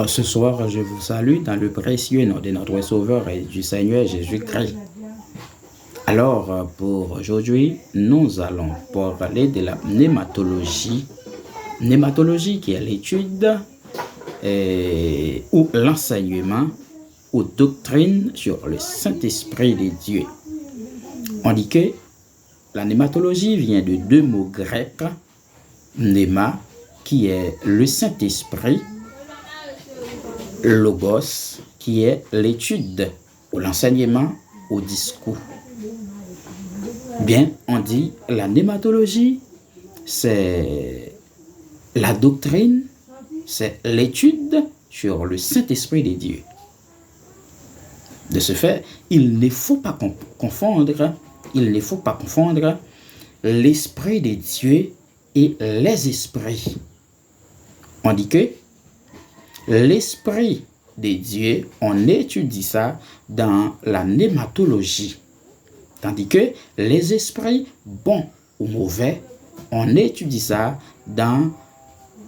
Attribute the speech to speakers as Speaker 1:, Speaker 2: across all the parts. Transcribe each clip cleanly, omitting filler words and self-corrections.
Speaker 1: Ce soir, je vous salue dans le précieux nom de notre Sauveur et du Seigneur Jésus-Christ. Alors, pour aujourd'hui, nous allons parler de la nématologie. Nématologie qui est l'étude ou l'enseignement ou doctrine sur le Saint-Esprit de Dieu. On dit que la nématologie vient de deux mots grecs, néma, qui est le Saint-Esprit, logos, qui est l'étude ou l'enseignement au discours. Bien, on dit la nématologie, c'est la doctrine, c'est l'étude sur le Saint-Esprit de Dieu. De ce fait, il ne faut pas confondre l'Esprit de Dieu et les esprits. On dit que l'Esprit de Dieu, on étudie ça dans la nématologie. Tandis que les esprits, bons ou mauvais, on étudie ça dans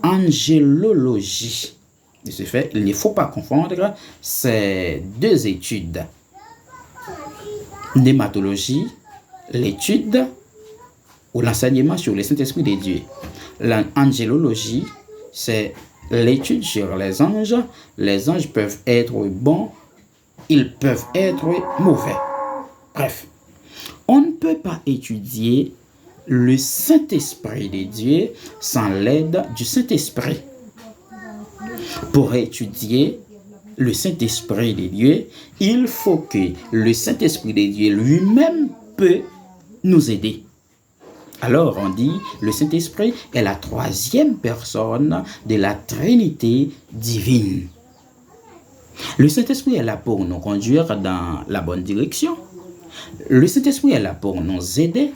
Speaker 1: angélologie. De ce fait, il ne faut pas confondre ces deux études. Nématologie, l'étude ou l'enseignement sur le Saint-Esprit de Dieu. L'angélologie, c'est l'étude sur les anges. Les anges peuvent être bons, ils peuvent être mauvais. Bref, on ne peut pas étudier le Saint-Esprit de Dieu sans l'aide du Saint-Esprit. Pour étudier le Saint-Esprit de Dieu, il faut que le Saint-Esprit de Dieu lui-même peut nous aider. Alors on dit le Saint-Esprit est la troisième personne de la Trinité divine. Le Saint-Esprit est là pour nous conduire dans la bonne direction. Le Saint-Esprit est là pour nous aider.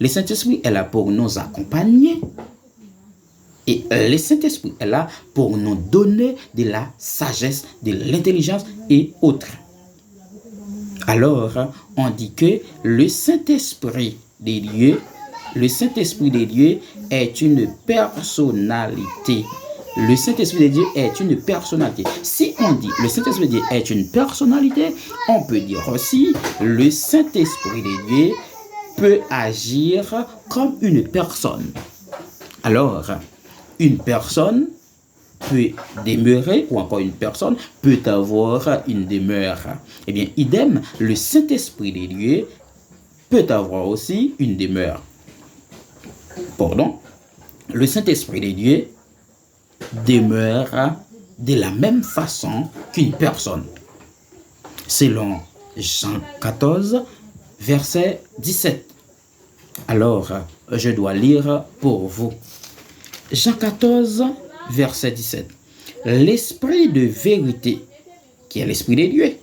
Speaker 1: Le Saint-Esprit est là pour nous accompagner. Et le Saint-Esprit est là pour nous donner de la sagesse, de l'intelligence et autres. Alors, on dit que le Saint-Esprit de Dieu est une personnalité. Le Saint-Esprit de Dieu est une personnalité. Si on dit le Saint-Esprit de Dieu est une personnalité, on peut dire aussi le Saint-Esprit de Dieu peut agir comme une personne. Alors, une personne peut demeurer, ou encore une personne peut avoir une demeure. Eh bien, idem, le Saint-Esprit de Dieu peut avoir aussi une demeure. Pardon, le Saint-Esprit de Dieu demeure de la même façon qu'une personne. Selon Jean 14, verset 17. Alors, je dois lire pour vous. Jean 14, verset 17. L'Esprit de vérité, qui est l'Esprit de Dieu,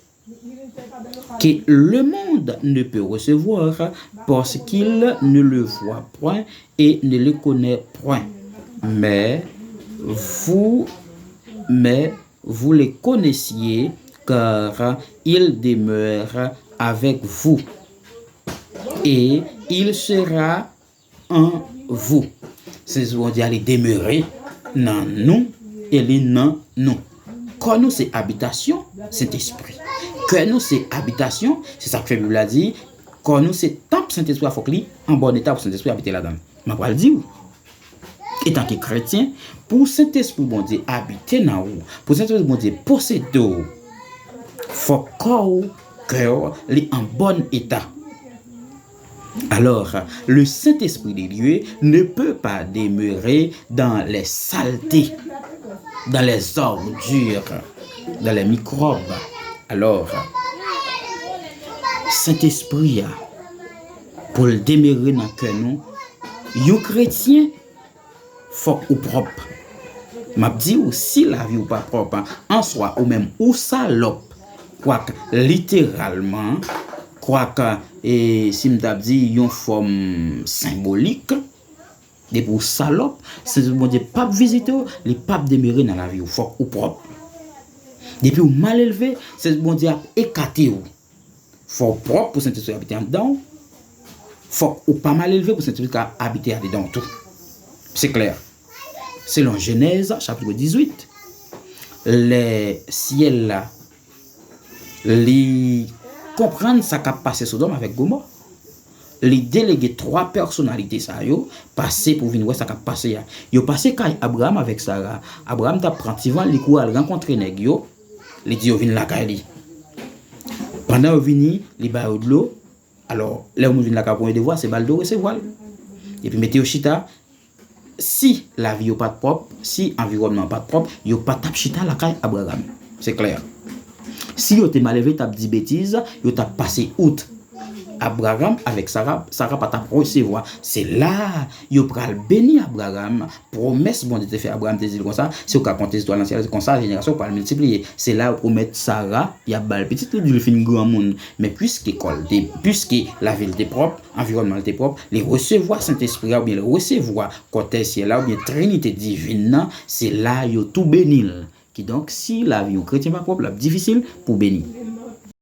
Speaker 1: que le monde ne peut recevoir parce qu'il ne le voit point et ne le connaît point. Mais vous les connaissiez car il demeure avec vous et il sera en vous. C'est ce qu'on dit aller demeurer dans nous et les dans nous. Quand nous c'est habitation, c'est esprit. Que nous c'est habitation, c'est ça que Bible a dit. Quand nous c'est temple Saint-Esprit, il faut qu'il en bon état pour Saint-Esprit habiter là-dedans. Je vais le dire. Étant que chrétien, pour Saint-Esprit bon Dieu habiter dans vous, pour Saint-Esprit bon Dieu posséder vous, faut que cœur est en bon état. Alors, le Saint-Esprit de Dieu ne peut pas demeurer dans les saletés, dans les ordures, dans les microbes. Alors, Saint-Esprit, pour le demeurer dans le cœur, nous, les chrétiens, faut ou propre. M'a dit aussi la vie ou pas propre, en soi, ou même ou salope, quoique littéralement, quoique, si m't'a dit une forme symbolique, de pour salope, c'est bon Dieu pas visiter, les papes demeurer dans la vie ou faut ou propre. Depuis ou mal élevé, c'est bon Dieu écarté ou. Faut propre pour Saint-Esprit habiter dedans. Faut ou pas mal élevé pour Saint-Esprit habiter dedans tout. C'est clair. Selon Genèse chapitre 18. les ciels là, les comprendre ça qui a passé Sodome avec Gomorrhe. Les délégués 3 personnalités ça yo passé pour venir voir ça qui a passé. Yo passé quand Abraham avec Sarah. Abraham t'a prantivant les coups à rencontrer nèg yo. Les dit yo vinn la caille. Pendant yo vini, li ba de l'eau. Alors, là où nous vinn la caille pour devoir c'est baldo recevoir. Et puis mettez au chita. Si la vie n'est pas propre, si l'environnement n'est pas propre, il n'y a pas de chita la caille Abraham. C'est clair. Si vous êtes mal élevé, vous avez dit bêtises, vous avez passé outre Abraham avec Sarah, Sarah pas ta recevoir. C'est là, vous pral bénir Abraham. Promesse, bon, de faire Abraham, te dit comme ça. Si vous comptez l'histoire l'ancienne, comme ça, la génération va multiplier. C'est là où mettre Sarah, il y a bal petit, il fait un grand monde. Mais puisque la ville est propre, l'environnement est propre, les recevoir Saint-Esprit, ou bien les recevoir côté ciel là, ou bien Trinité divine, c'est là, vous tout bénir. Qui donc, si la vie chrétien pas propre, c'est difficile pour bénir.